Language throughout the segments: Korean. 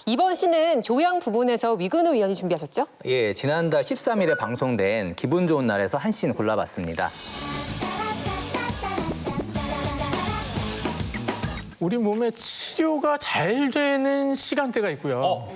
이번 시는 교양 부분에서 위근우 위원이 준비하셨죠? 예, 지난달 13일에 방송된 기분 좋은 날에서 한 씬 골라봤습니다. 우리 몸의 치료가 잘 되는 시간대가 있고요.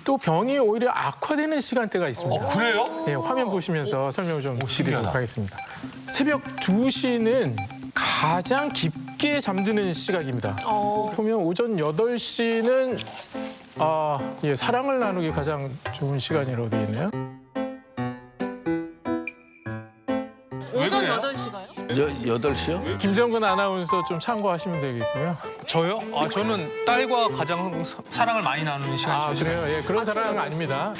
또 병이 오히려 악화되는 시간대가 있습니다. 그래요? 네, 화면 보시면서 설명을 좀 드리도록 신기하다. 하겠습니다. 새벽 2시는 가장 깊게 잠드는 시각입니다. 보면 오전 8시는 사랑을 나누기 가장 좋은 시간이라고 되어 있네요. 오전 8시가요? 8시요? 김정근 아나운서 좀 참고하시면 되겠고요. 저요? 저는 딸과 가장 사랑을 많이 나누는 시간이 그래요? 예, 그런 사람은 아닙니다.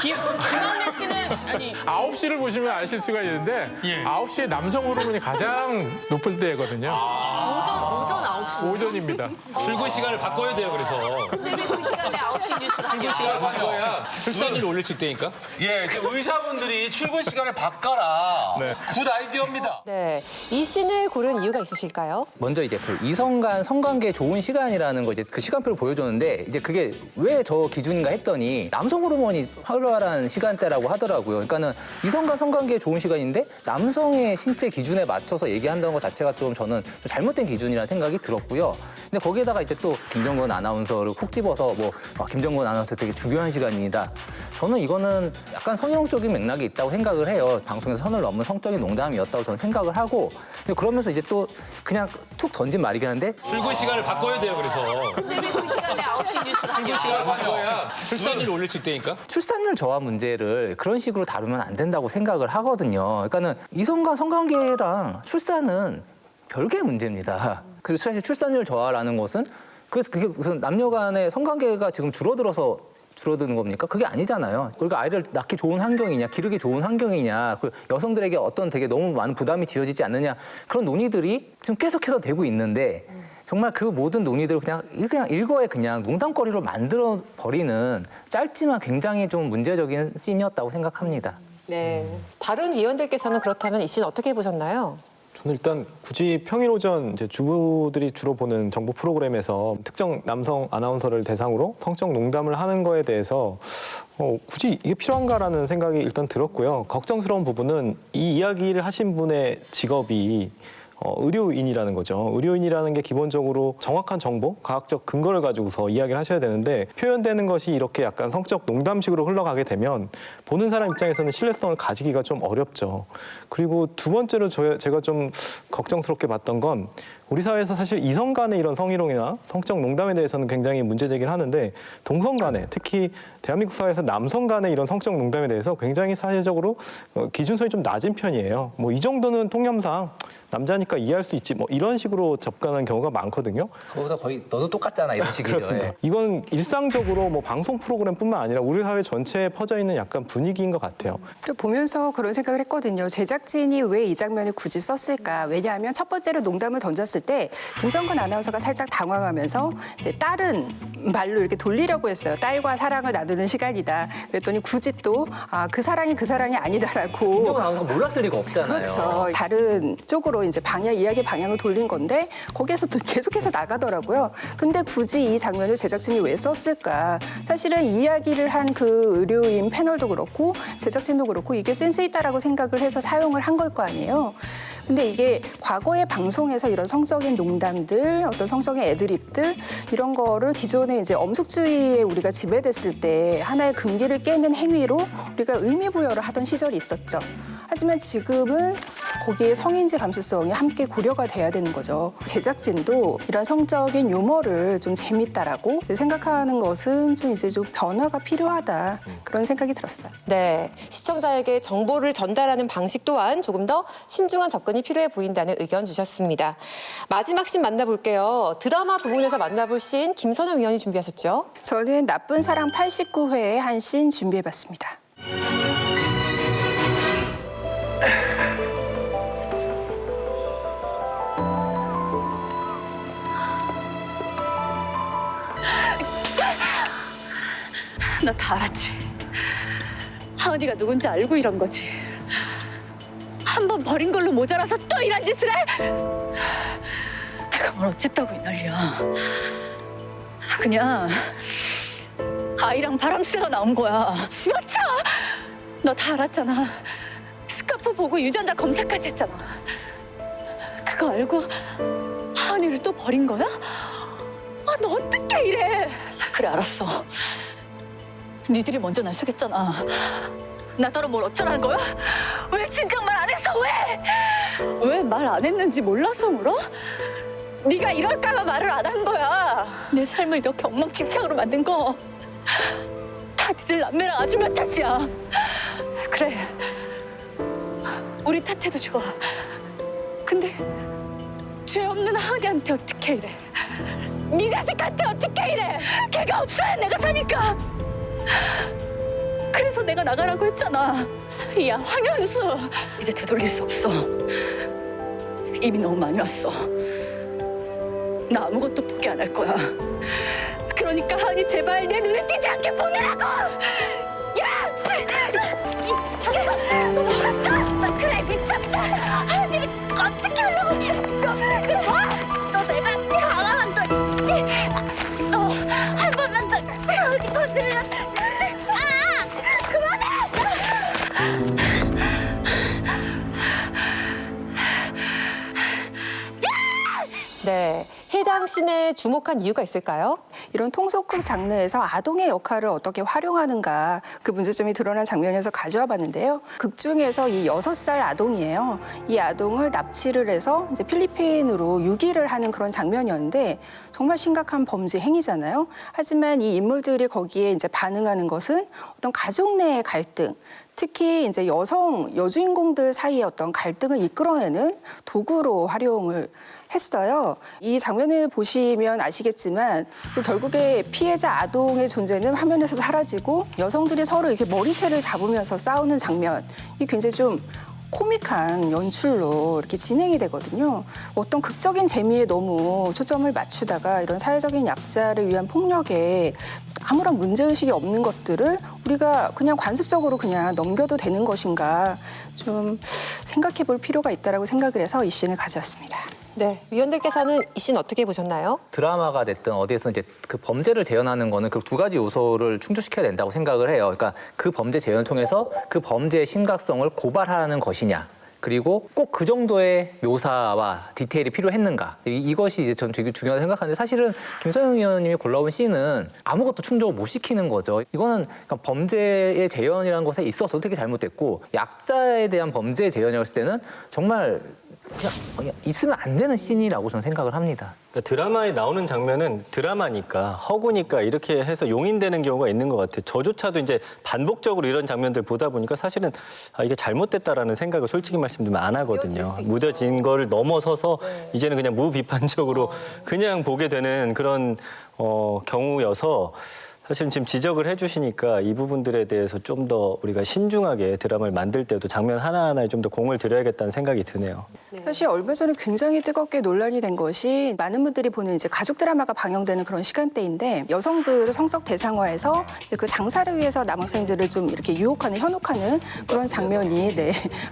김학래 씨는 아니 9시를 보시면 아실 수가 있는데 예. 9시에 남성 호르몬이 가장 높을 때거든요. 오전 9시. 오전입니다. 출근 시간을 바꿔야 돼요, 그래서. 근데 왜 그 시간에 9시 뉴스를 출근 시간을 바꿔야 출산율을 올릴 수 있다니까? 예, 지금 의사분들이 출근 시간을 바꿔라. 네. 굿 아이디어입니다. 네. 이 씬을 고른 이유가 있으실까요? 먼저 이제 그 이성 간 성관계 좋은 시간이라는 거 이제 그 시간표를 보여줬는데 이제 그게 왜 저 기준인가 했더니 남성 호르몬이 활발한 시간대라고 하더라고요. 그러니까는 이성 간 성관계 좋은 시간인데 남성의 신체 기준에 맞춰서 얘기한다는 것 자체가 좀 저는 좀 잘못된 기준이라는 생각이 들었고요. 근데 거기에다가 이제 또 김정근 아나운서를 콕 집어서 김정근 아나운서 되게 중요한 시간입니다. 저는 이거는 약간 성희롱적인 맥락이 있다고 생각을 해요. 방송에서 선을 넘은 성적인 농담이었다고 저는 생각을 하고 근데 그러면서 이제 또 그냥 툭 던진 말이긴 한데 출근 시간을 바꿔야 돼요, 그래서. 근데 왜 그 시간에 9시 뉴스를 출근 시간을 바꿔야 출산율을 올릴 수 있다니까? 출산율 저하 문제를 그런 식으로 다루면 안 된다고 생각을 하거든요. 그러니까는 이성과 성관계랑 출산은 별개의 문제입니다. 그래서 사실 출산율 저하라는 것은 그래서 그게 무슨 남녀 간의 성관계가 지금 줄어드는 겁니까? 그게 아니잖아요. 우리가 아이를 낳기 좋은 환경이냐, 기르기 좋은 환경이냐, 그 여성들에게 어떤 되게 너무 많은 부담이 지어지지 않느냐 그런 논의들이 지금 계속해서 되고 있는데 정말 그 모든 논의들을 그냥 일거에 그냥 농담거리로 만들어 버리는 짧지만 굉장히 좀 문제적인 씬이었다고 생각합니다. 네. 다른 위원들께서는 그렇다면 이 씬 어떻게 보셨나요? 저는 일단 굳이 평일 오전 이제 주부들이 주로 보는 정보 프로그램에서 특정 남성 아나운서를 대상으로 성적 농담을 하는 거에 대해서 굳이 이게 필요한가라는 생각이 일단 들었고요. 걱정스러운 부분은 이 이야기를 하신 분의 직업이 의료인이라는 거죠. 의료인이라는 게 기본적으로 정확한 정보, 과학적 근거를 가지고서 이야기를 하셔야 되는데 표현되는 것이 이렇게 약간 성적 농담식으로 흘러가게 되면 보는 사람 입장에서는 신뢰성을 가지기가 좀 어렵죠. 그리고 두 번째로 제가 좀 걱정스럽게 봤던 건 우리 사회에서 사실 이성 간의 이런 성희롱이나 성적 농담에 대해서는 굉장히 문제 제기를 하는데 동성 간에 특히 대한민국 사회에서 남성 간의 이런 성적 농담에 대해서 굉장히 사실적으로 기준선이 좀 낮은 편이에요. 뭐 이 정도는 통념상 남자니까 이해할 수 있지 뭐 이런 식으로 접근하는 경우가 많거든요. 그거보다 거의 너도 똑같잖아 이런 식이죠. 그렇습니다. 이건 일상적으로 뭐 방송 프로그램뿐만 아니라 우리 사회 전체에 퍼져 있는 약간 분위기인 것 같아요. 또 보면서 그런 생각을 했거든요. 제작진이 왜 이 장면을 굳이 썼을까? 왜냐하면 첫 번째로 농담을 던졌을 때 김정근 아나운서가 살짝 당황하면서 이제 다른 말로 이렇게 돌리려고 했어요. 딸과 사랑을 나누는 시간이다. 그랬더니 굳이 또 그 사랑이 아니다라고. 김정근 아나운서가 몰랐을 리가 없잖아요. 그렇죠. 다른 쪽으로 이제 이야기 방향을 돌린 건데 거기에서 또 계속해서 나가더라고요. 근데 굳이 이 장면을 제작진이 왜 썼을까? 사실은 이야기를 한 그 의료인 패널도 그렇고 제작진도 그렇고 이게 센스 있다라고 생각을 해서 사용을 한 걸 거 아니에요. 근데 이게 과거의 방송에서 이런 성적인 농담들, 어떤 성적인 애드립들 이런 거를 기존에 이제 엄숙주의에 우리가 지배됐을 때 하나의 금기를 깨는 행위로 우리가 의미 부여를 하던 시절이 있었죠. 하지만 지금은 거기에 성인지 감수성이 함께 고려가 돼야 되는 거죠. 제작진도 이런 성적인 유머를 좀 재밌다라고 생각하는 것은 좀 이제 좀 변화가 필요하다 그런 생각이 들었어요. 네. 시청자에게 정보를 전달하는 방식 또한 조금 더 신중한 접근이 필요해 보인다는 의견 주셨습니다. 마지막 씬 만나볼게요. 드라마 부분에서 만나볼 씬 김선영 위원이 준비하셨죠? 저는 나쁜 사랑 89회의 한 씬 준비해봤습니다. 나 다 알았지. 하은이가 누군지 알고 이런 거지. 한 번 버린 걸로 모자라서 또 이런 짓을 해? 내가 뭘 어쨌다고 이 난리야. 그냥 아이랑 바람 쐬러 나온 거야. 집어쳐! 너 다 알았잖아. 스카프 보고 유전자 검사까지 했잖아. 그거 알고 하은이를 또 버린 거야? 아, 너 어떻게 이래? 그래, 알았어. 니들이 먼저 날 속였잖아. 나 따로 뭘 어쩌라는 거야? 왜 진작 말 안 했어? 왜 말 안 했는지 몰라서 물어? 네가 이럴까봐 말을 안 한 거야. 내 삶을 이렇게 엉망진창으로 만든 거 다 니들 남매랑 아줌마 탓이야. 그래, 우리 탓해도 좋아. 근데 죄 없는 하은이한테 어떻게 이래? 네 자식한테 어떻게 이래? 걔가 없어야 내가 사니까. 그래서 내가 나가라고 했잖아. 야, 황현수, 이제 되돌릴 수 없어. 이미 너무 많이 왔어. 나 아무것도 포기 안 할 거야. 그러니까 하은이 제발 내 눈에 띄지 않게 보내라고! 야! 이 자식아! 너 미쳤어? 그래, 미쳤다! 하은이를 어떻게 하려고! 너 내가 가만한다! 너 한 번만 더 하은이 건드려! 네, 해당 씬에 주목한 이유가 있을까요? 이런 통속극 장르에서 아동의 역할을 어떻게 활용하는가 그 문제점이 드러난 장면에서 가져와 봤는데요. 극 중에서 이 6살 아동이에요. 이 아동을 납치를 해서 이제 필리핀으로 유기를 하는 그런 장면이었는데 정말 심각한 범죄 행위잖아요. 하지만 이 인물들이 거기에 이제 반응하는 것은 어떤 가족 내의 갈등, 특히 이제 여주인공들 사이의 어떤 갈등을 이끌어내는 도구로 활용을 했어요. 이 장면을 보시면 아시겠지만 결국에 피해자 아동의 존재는 화면에서 사라지고 여성들이 서로 이렇게 머리채를 잡으면서 싸우는 장면이 굉장히 좀 코믹한 연출로 이렇게 진행이 되거든요. 어떤 극적인 재미에 너무 초점을 맞추다가 이런 사회적인 약자를 위한 폭력에 아무런 문제의식이 없는 것들을 우리가 그냥 관습적으로 그냥 넘겨도 되는 것인가 좀 생각해 볼 필요가 있다고 생각을 해서 이 씬을 가져왔습니다. 네, 위원들께서는 이 씬 어떻게 보셨나요? 드라마가 됐든 어디에서 이제 그 범죄를 재현하는 거는 그 두 가지 요소를 충족시켜야 된다고 생각을 해요. 그러니까 그 범죄 재현을 통해서 그 범죄의 심각성을 고발하는 것이냐. 그리고 꼭 그 정도의 묘사와 디테일이 필요했는가. 이것이 이제 전 되게 중요하다고 생각하는데 사실은 김선영 위원님이 골라온 씬은 아무것도 충족을 못 시키는 거죠. 이거는 그러니까 범죄의 재현이라는 것에 있어서 되게 잘못됐고 약자에 대한 범죄의 재현이라고 했을 때는 정말 그냥 있으면 안 되는 씬이라고 저는 생각을 합니다. 그러니까 드라마에 나오는 장면은 드라마니까 허구니까 이렇게 해서 용인되는 경우가 있는 것 같아요. 저조차도 이제 반복적으로 이런 장면들 보다 보니까 사실은 이게 잘못됐다라는 생각을 솔직히 말씀드리면 안 하거든요. 무뎌진 거를 넘어서서 이제는 그냥 무비판적으로 그냥 보게 되는 그런 경우여서 사실은 지금 지적을 해주시니까 이 부분들에 대해서 좀 더 우리가 신중하게 드라마를 만들 때도 장면 하나하나에 좀 더 공을 들여야겠다는 생각이 드네요. 사실 얼마 전에 굉장히 뜨겁게 논란이 된 것이 많은 분들이 보는 이제 가족 드라마가 방영되는 그런 시간대인데 여성들을 성적 대상화해서 그 장사를 위해서 남학생들을 좀 이렇게 유혹하는 현혹하는 그런 장면이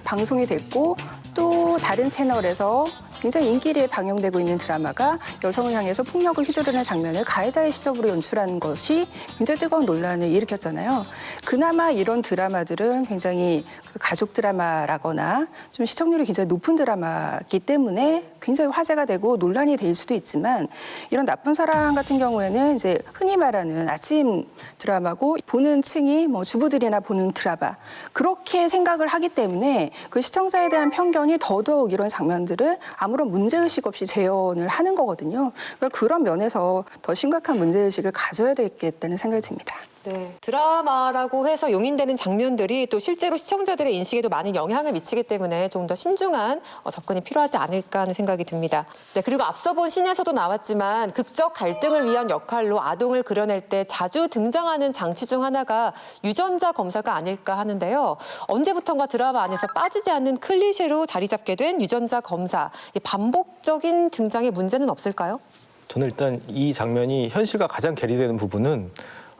방송이 됐고 또 다른 채널에서 굉장히 인기리에 방영되고 있는 드라마가 여성을 향해서 폭력을 휘두르는 장면을 가해자의 시점으로 연출하는 것이 굉장히 뜨거운 논란을 일으켰잖아요. 그나마 이런 드라마들은 굉장히 가족 드라마라거나 좀 시청률이 굉장히 높은 드라마이기 때문에 굉장히 화제가 되고 논란이 될 수도 있지만 이런 나쁜 사랑 같은 경우에는 이제 흔히 말하는 아침 드라마고 보는 층이 뭐 주부들이나 보는 드라마 그렇게 생각을 하기 때문에 그 시청자에 대한 편견이 더더욱 이런 장면들을 아무런 문제의식 없이 재현을 하는 거거든요. 그러니까 그런 면에서 더 심각한 문제의식을 가져야 되겠다는 생각이 듭니다. 네, 드라마라고 해서 용인되는 장면들이 또 실제로 시청자들의 인식에도 많은 영향을 미치기 때문에 조금 더 신중한 접근이 필요하지 않을까 하는 생각이 듭니다. 네, 그리고 앞서 본 씬에서도 나왔지만 극적 갈등을 위한 역할로 아동을 그려낼 때 자주 등장하는 장치 중 하나가 유전자 검사가 아닐까 하는데요. 언제부턴가 드라마 안에서 빠지지 않는 클리셰로 자리 잡게 된 유전자 검사. 이 반복적인 등장에 문제는 없을까요? 저는 일단 이 장면이 현실과 가장 괴리되는 부분은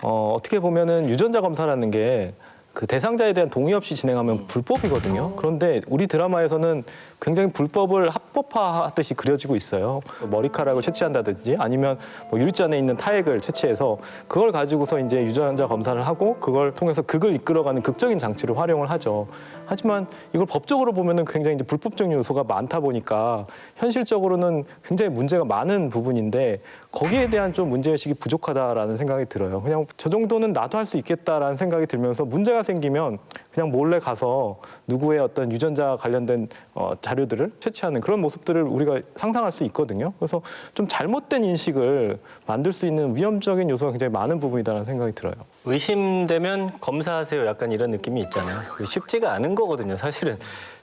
어떻게 보면은 유전자 검사라는 게 그 대상자에 대한 동의 없이 진행하면 불법이거든요. 그런데 우리 드라마에서는 굉장히 불법을 합법화하듯이 그려지고 있어요. 머리카락을 채취한다든지 아니면 뭐 유리잔에 있는 타액을 채취해서 그걸 가지고서 이제 유전자 검사를 하고 그걸 통해서 극을 이끌어가는 극적인 장치를 활용을 하죠. 하지만 이걸 법적으로 보면은 굉장히 이제 불법적 요소가 많다 보니까 현실적으로는 굉장히 문제가 많은 부분인데 거기에 대한 좀 문제의식이 부족하다라는 생각이 들어요. 그냥 저 정도는 나도 할 수 있겠다라는 생각이 들면서 문제가 생기면 그냥 몰래 가서 누구의 어떤 유전자 관련된 자료들을 채취하는 그런 모습들을 우리가 상상할 수 있거든요. 그래서 좀 잘못된 인식을 만들 수 있는 위험적인 요소가 굉장히 많은 부분이다라는 생각이 들어요. 의심되면 검사하세요. 약간 이런 느낌이 있잖아요. 쉽지가 않은 거거든요. 사실은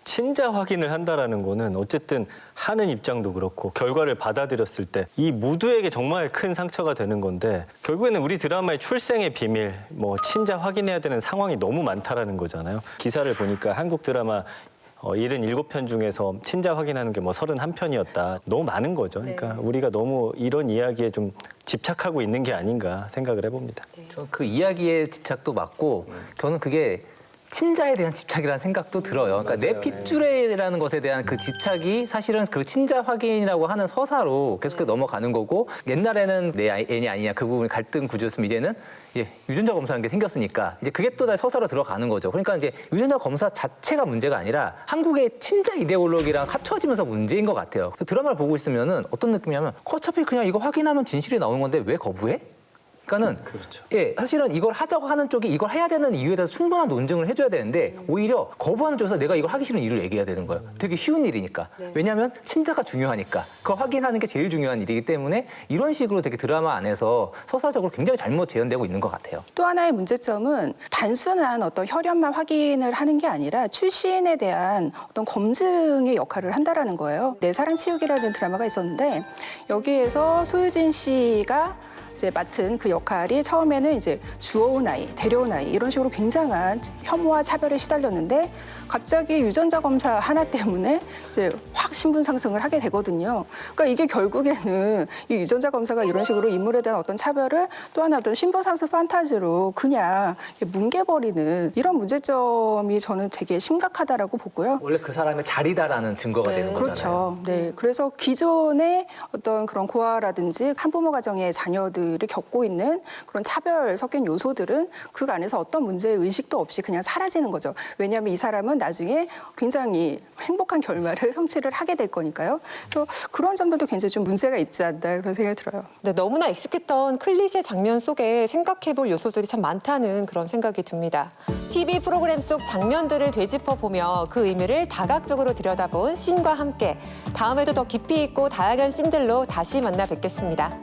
친자 확인을 한다라는 거는 어쨌든 하는 입장도 그렇고 결과를 받아들였을 때 이 모두에게 정말 큰 상처가 되는 건데 결국에는 우리 드라마의 출생의 비밀, 뭐 친자 확인해야 되는 상황이 너무 많다라는 거잖아요. 기사를 보니까 한국 드라마 77편 중에서 친자 확인하는 게 뭐 31편이었다. 너무 많은 거죠. 그러니까 우리가 너무 이런 이야기에 좀 집착하고 있는 게 아닌가 생각을 해봅니다. 저는 그 이야기의 집착도 맞고 저는 그게 친자에 대한 집착이라는 생각도 들어요. 그러니까 내 핏줄에라는 것에 대한 그 집착이 사실은 그 친자 확인이라고 하는 서사로 계속 넘어가는 거고 옛날에는 내 애니 아니냐 그 부분이 갈등 구조였으면 이제는 이제 유전자 검사라는 게 생겼으니까 이제 그게 또 다시 서사로 들어가는 거죠. 그러니까 이제 유전자 검사 자체가 문제가 아니라 한국의 친자 이데올로기랑 합쳐지면서 문제인 것 같아요. 드라마를 보고 있으면은 어떤 느낌이냐면 어차피 그냥 이거 확인하면 진실이 나오는 건데 왜 거부해? 그러니까는 예, 사실은 이걸 하자고 하는 쪽이 이걸 해야 되는 이유에 대해서 충분한 논증을 해줘야 되는데 오히려 거부하는 쪽에서 내가 이걸 하기 싫은 이유를 얘기해야 되는 거예요. 되게 쉬운 일이니까. 왜냐하면 친자가 중요하니까. 그걸 확인하는 게 제일 중요한 일이기 때문에 이런 식으로 되게 드라마 안에서 서사적으로 굉장히 잘못 재현되고 있는 것 같아요. 또 하나의 문제점은 단순한 어떤 혈연만 확인을 하는 게 아니라 출신에 대한 어떤 검증의 역할을 한다라는 거예요. 내 사랑 치유기라는 드라마가 있었는데 여기에서 소유진 씨가 이제 맡은 그 역할이 처음에는 이제 주워온 아이, 데려온 아이 이런 식으로 굉장한 혐오와 차별에 시달렸는데 갑자기 유전자 검사 하나 때문에 이제 확 신분 상승을 하게 되거든요. 그러니까 이게 결국에는 이 유전자 검사가 이런 식으로 인물에 대한 어떤 차별을 또 하나 어떤 신분 상승 판타지로 그냥 뭉개버리는 이런 문제점이 저는 되게 심각하다라고 보고요. 원래 그 사람의 자리다라는 증거가 되는 거잖아요. 그렇죠. 네, 그래서 기존의 어떤 그런 고아라든지 한부모 가정의 자녀들이 겪고 있는 그런 차별 섞인 요소들은 그 안에서 어떤 문제 의식도 없이 그냥 사라지는 거죠. 왜냐하면 이 사람은 나중에 굉장히 행복한 결말을 성취를 하게 될 거니까요. 그래서 그런 점들도 굉장히 좀 문제가 있지 않나 그런 생각이 들어요. 네, 너무나 익숙했던 클리셰 장면 속에 생각해볼 요소들이 참 많다는 그런 생각이 듭니다. TV 프로그램 속 장면들을 되짚어보며 그 의미를 다각적으로 들여다본 씬과 함께 다음에도 더 깊이 있고 다양한 씬들로 다시 만나 뵙겠습니다.